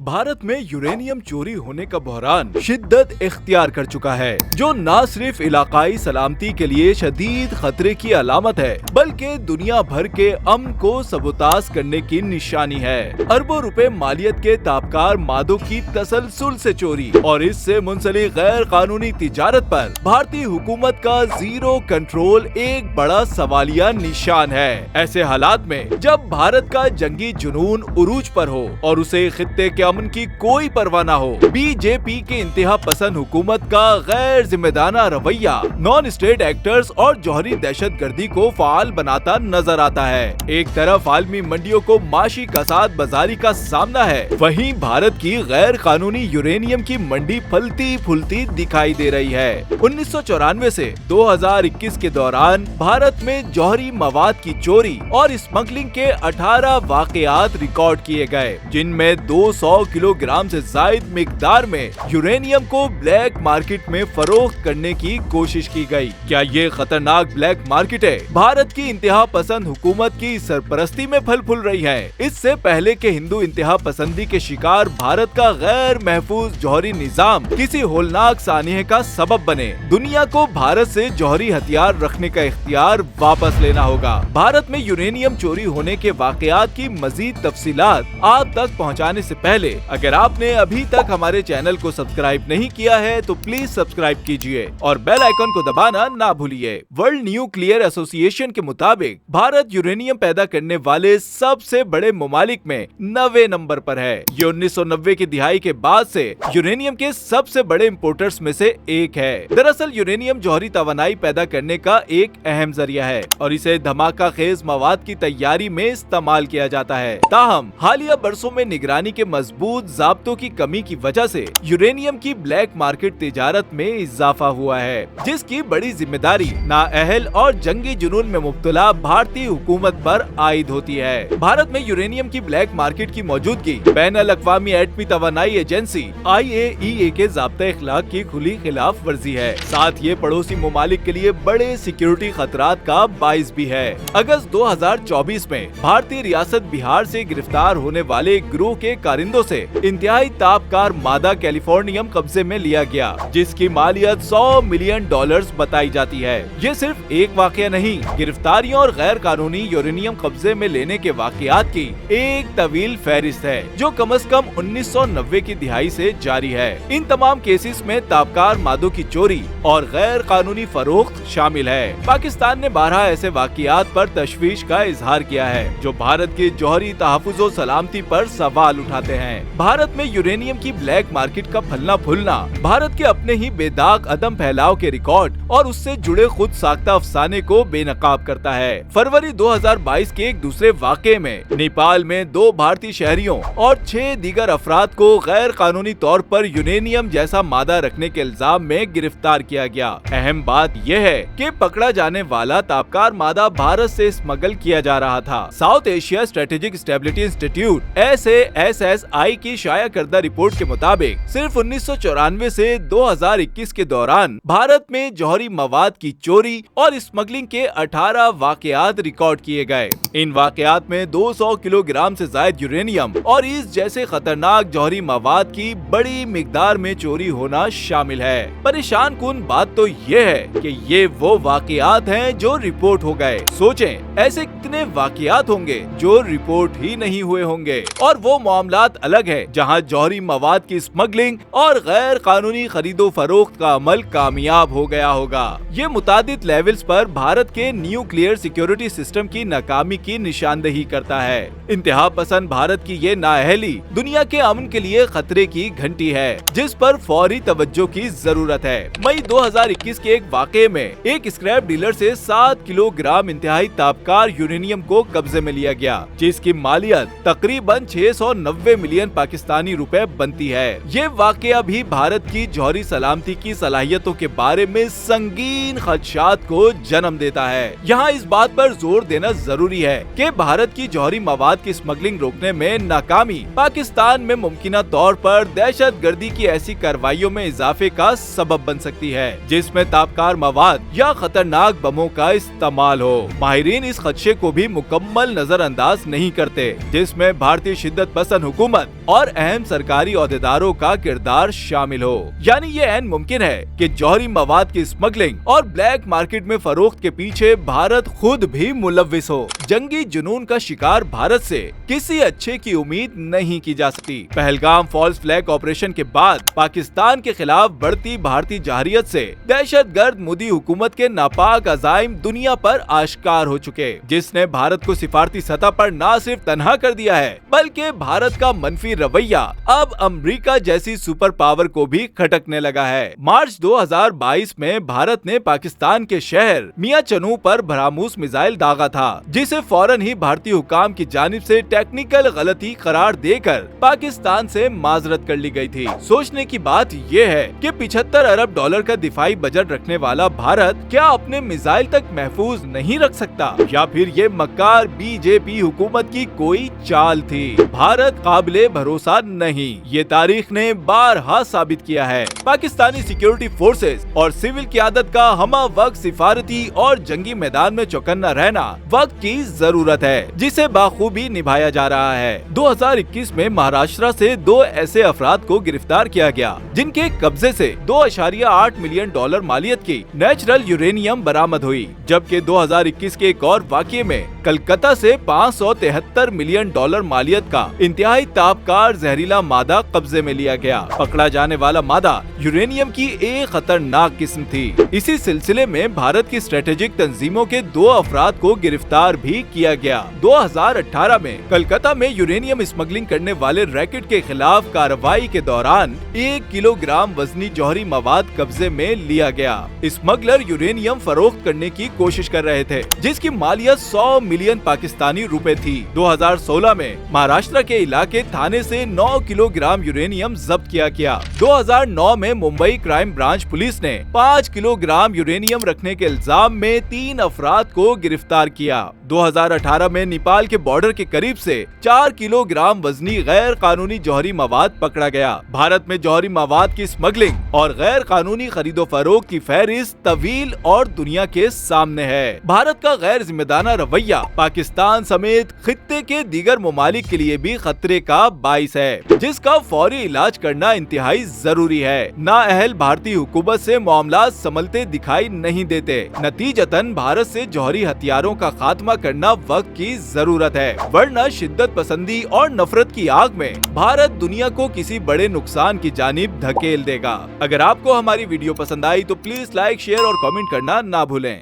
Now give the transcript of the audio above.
भारत में यूरेनियम चोरी होने का बहरान शिद्दत इख्तियार कर चुका है, जो न सिर्फ इलाकाई सलामती के लिए शदीद खतरे की अलामत है, बल्कि दुनिया भर के अमन को सबूताज करने की निशानी है। अरबों रुपए मालियत के ताबकार मादों की तसलसल से चोरी और इससे मुंसलिक गैर कानूनी तिजारत पर भारतीय हुकूमत का जीरो कंट्रोल एक बड़ा सवालिया निशान है। ऐसे हालात में जब भारत का जंगी जुनून उरूज पर हो और उसे खित्ते के अमन की कोई परवाह न हो, बीजेपी के इंतहा पसंद हुकूमत का गैर जिम्मेदाराना रवैया नॉन स्टेट एक्टर्स और जौहरी दहशत गर्दी को फाल बनाता नजर आता है। एक तरफ आलमी मंडियों को माशी कसाद बाजारी का सामना है, वहीं भारत की गैर कानूनी यूरेनियम की मंडी फलती फूलती दिखाई दे रही है। 1994 से 2021 के दौरान भारत में जौहरी मवाद की चोरी और स्मगलिंग के 18 वाकयात रिकॉर्ड किए गए, जिनमें 200 किलोग्राम से जायद मिकदार में यूरेनियम को ब्लैक मार्केट में फरोख्त करने की कोशिश की गई। क्या ये खतरनाक ब्लैक मार्केट है भारत की इंतहा पसंद हुकूमत की सरपरस्ती में फल फूल रही है? इससे पहले के हिंदू इंतहा पसंदी के शिकार भारत का गैर महफूज जौहरी निजाम किसी होलनाक सानिहे का सबब बने, दुनिया को भारत से जौहरी हथियार रखने का इख्तियार वापस लेना होगा। भारत में यूरेनियम चोरी होने के वाकयात की मजीद तफसीलात आप तक पहुंचाने से पहले अगर आपने अभी तक हमारे चैनल को सब्सक्राइब नहीं किया है तो प्लीज सब्सक्राइब कीजिए और बेल आइकन को दबाना ना भूलिए। वर्ल्ड न्यूक्लियर एसोसिएशन के मुताबिक भारत यूरेनियम पैदा करने वाले सबसे बड़े ममालिक में 90 नंबर पर है। ये 1990 की दिहाई के बाद से यूरेनियम के सबसे बड़े इम्पोर्टर्स में से एक है। दरअसल यूरेनियम जौहरी तवानाई पैदा करने का एक अहम जरिया है और इसे धमाका खेज मवाद की तैयारी में इस्तेमाल किया जाता है। ताहम हालिया बरसों में निगरानी के मजबूत ज़ाब्तों की कमी की वजह से यूरेनियम की ब्लैक मार्केट तिजारत में इजाफा हुआ है, जिसकी बड़ी जिम्मेदारी नाअहल और जंगी जुनून में मुब्तला भारतीय हुकूमत पर आयद होती है। भारत में यूरेनियम की ब्लैक मार्केट की मौजूदगी बैनुल अक़वामी एटमी तवानाई एजेंसी IAEA के ज़ाब्ता इखलाक की खुली खिलाफ वर्जी है। साथ ये पड़ोसी ममालिक के लिए बड़े सिक्योरिटी खतरात का बाइस भी है। अगस्त 2024 में भारतीय रियासत बिहार से गिरफ्तार होने वाले गिरोह के कारिंदों से इंतहाई ताबकार मादा कैलिफोर्नियम कब्जे में लिया गया, जिसकी मालियत $100 मिलियन बताई जाती है। ये सिर्फ एक वाकया नहीं, गिरफ्तारियों और गैर कानूनी यूरेनियम कब्जे में लेने के वाकयात की एक तवील फहरिस्त है, जो कम से कम 1990 की दिहाई से जारी है। इन तमाम केसेस में ताबकार मादों की चोरी और गैर कानूनी फरोख्त शामिल है। पाकिस्तान ने 12 ऐसे वाकयात पर तशवीश का इजहार किया है, जो भारत के जौहरी तहफ़्फ़ुज़ और सलामती पर सवाल उठाते हैं। भारत में यूरेनियम की ब्लैक मार्केट का फलना फूलना भारत के अपने ही बेदाग अदम फैलाव के रिकॉर्ड और उससे जुड़े खुद साख्ता अफसाने को बेनकाब करता है। फरवरी 2022 के एक दूसरे वाक़े में नेपाल में 2 भारतीय शहरियों और 6 दीगर अफराद को गैर कानूनी तौर पर यूरेनियम जैसा मादा रखने के इल्जाम में गिरफ्तार किया गया। अहम बात यह है कि पकड़ा जाने वाला ताबकार मादा भारत से स्मगल किया जा रहा था। South Asia strategic stability institute SASSI की शाया करदा रिपोर्ट के मुताबिक सिर्फ 1994 से 2021 के दौरान भारत में जौहरी मवाद की चोरी और स्मगलिंग के 18 वाकयात रिकॉर्ड किए गए। इन वाकयात में 200 किलोग्राम से जायद यूरेनियम और इस जैसे खतरनाक जौहरी मवाद की बड़ी मिकदार में चोरी होना शामिल है। परेशान कुन बात तो ये है कि ये वो वाकयात हैं जो रिपोर्ट हो गए। सोचें, ऐसे कितने वाकयात होंगे जो रिपोर्ट ही नहीं हुए होंगे। और वो मामलात अलग है जहां जौहरी मवाद की स्मगलिंग और गैर कानूनी खरीदो फरोख्त का अमल कामयाब हो गया होगा। ये मुतादिद लेवल्स पर भारत के न्यूक्लियर सिक्योरिटी सिस्टम की नाकामी की निशानदेही करता है। इंतहा पसंद भारत की ये नाअहली दुनिया के अमन के लिए खतरे की घंटी है, जिस पर फौरी तवज्जो की जरूरत है। मई 2021 के एक वाक़े में एक स्क्रैप डीलर से 7 किलोग्राम इंतहाई ताबकार यूरेनियम को कब्जे में लिया गया, जिसकी मालियत तकरीबन 690 मिलियन पाकिस्तानी रुपए बनती है। ये वाकया भी भारत की जौहरी सलामती की सलाहियतों के बारे में संगीन खदशात को जन्म देता है। यहाँ इस बात पर जोर देना जरूरी है कि भारत की जौहरी मवाद की स्मगलिंग रोकने में नाकामी पाकिस्तान में मुमकिना तौर पर दहशत गर्दी की ऐसी कार्रवाइयों में इजाफे का सबब बन सकती है, जिसमें ताबकार मवाद या खतरनाक बमों का इस्तेमाल हो। माहिरीन इस खदशे को भी मुकम्मल नजरअंदाज नहीं करते, जिसमें भारतीय शिद्दत पसंद हुकूमत और अहम सरकारी ओहदेदारों का किरदार शामिल हो। यानी ये ऐन मुमकिन है कि जौहरी मवाद की स्मगलिंग और ब्लैक मार्केट में फरोख्त के पीछे भारत खुद भी मुलव्विस हो। जंगी जुनून का शिकार भारत से किसी अच्छे की उम्मीद नहीं की जा सकती। पहलगाम फॉल्स फ्लैग ऑपरेशन के बाद पाकिस्तान के खिलाफ बढ़ती भारतीय जहरियत से दहशतगर्द मोदी हुकूमत के नापाक अज़ाइम दुनिया पर आश्कार हो चुके, जिसने भारत को सिफारती सतह पर न सिर्फ तन्हा कर दिया है बल्कि भारत का मनफी रवैया अब अमेरिका जैसी सुपर पावर को भी खटकने लगा है। मार्च 2022 में भारत ने पाकिस्तान के शहर मियां चनू पर ब्रह्मोस मिसाइल दागा था, जिसे फौरन ही भारतीय हुकाम की जानिब से टेक्निकल गलती करार देकर पाकिस्तान से माजरत कर ली गई थी। सोचने की बात यह है कि 75 अरब डॉलर का दिफाई बजट रखने वाला भारत क्या अपने मिसाइल तक महफूज नहीं रख सकता, या फिर ये मक्कार बीजेपी हुकूमत की कोई चाल थी? भारत काबिले भरोसा नहीं, ये तारीख ने बारहा साबित किया है। पाकिस्तानी सिक्योरिटी फोर्सेस और सिविल क़यादत का हमा वक्त सिफारती और जंगी मैदान में चौकन्ना रहना वक्त की जरूरत है, जिसे बाखूबी निभाया जा रहा है। 2021 में महाराष्ट्र से 2 ऐसे अफराद को गिरफ्तार किया गया जिनके कब्जे से 2.8 मिलियन डॉलर मालियत की नेचुरल यूरेनियम बरामद हुई, जबकि 2021 के एक और वाक़ये में कलकत्ता से 573 मिलियन डॉलर मालियत का इंतहाई तापकार जहरीला मादा कब्जे में लिया गया। पकड़ा जाने वाला मादा यूरेनियम की एक खतरनाक किस्म थी। इसी सिलसिले में भारत की स्ट्रेटेजिक तंजीमों के 2 अफराद को गिरफ्तार भी किया गया। 2018 में कलकत्ता में यूरेनियम स्मगलिंग करने वाले रैकेट के खिलाफ कार्रवाई के दौरान 1 किलोग्राम वजनी जौहरी मवाद कब्जे में लिया गया। स्मगलर यूरेनियम फरोख्त करने की कोशिश कर रहे थे, जिसकी मालियत 100 मिलियन पाकिस्तानी रुपए थी। 2016 में महाराष्ट्र के इलाके थाने से 9 किलोग्राम यूरेनियम जब्त किया गया। 2009 में मुंबई क्राइम ब्रांच पुलिस ने 5 किलोग्राम यूरेनियम रखने के इल्जाम में 3 अफराद को गिरफ्तार किया। 2018 में नेपाल के बॉर्डर के करीब से 4 किलोग्राम वजनी गैर कानूनी जौहरी मवाद पकड़ा गया। भारत में जौहरी मवाद की स्मगलिंग और गैर कानूनी खरीदो फरोख्त की फहरिस्त तवील और दुनिया के सामने है। भारत का गैर जिम्मेदाराना रवैया पाकिस्तान समेत खित्ते के दीगर ममालिक के लिए भी खतरे का बाइस है, जिसका फौरी इलाज करना इंतहाई जरूरी है। नाअहल भारतीय हुकूमत से मामला संभलते दिखाई नहीं देते। नतीजतन भारत से जौहरी हथियारों का खात्मा करना वक्त की जरूरत है, वरना शिद्दत पसंदी और नफरत की आग में भारत दुनिया को किसी बड़े नुकसान की जानिब धकेल देगा। अगर आपको हमारी वीडियो पसंद आई तो प्लीज लाइक, शेयर और कमेंट करना ना भूलें।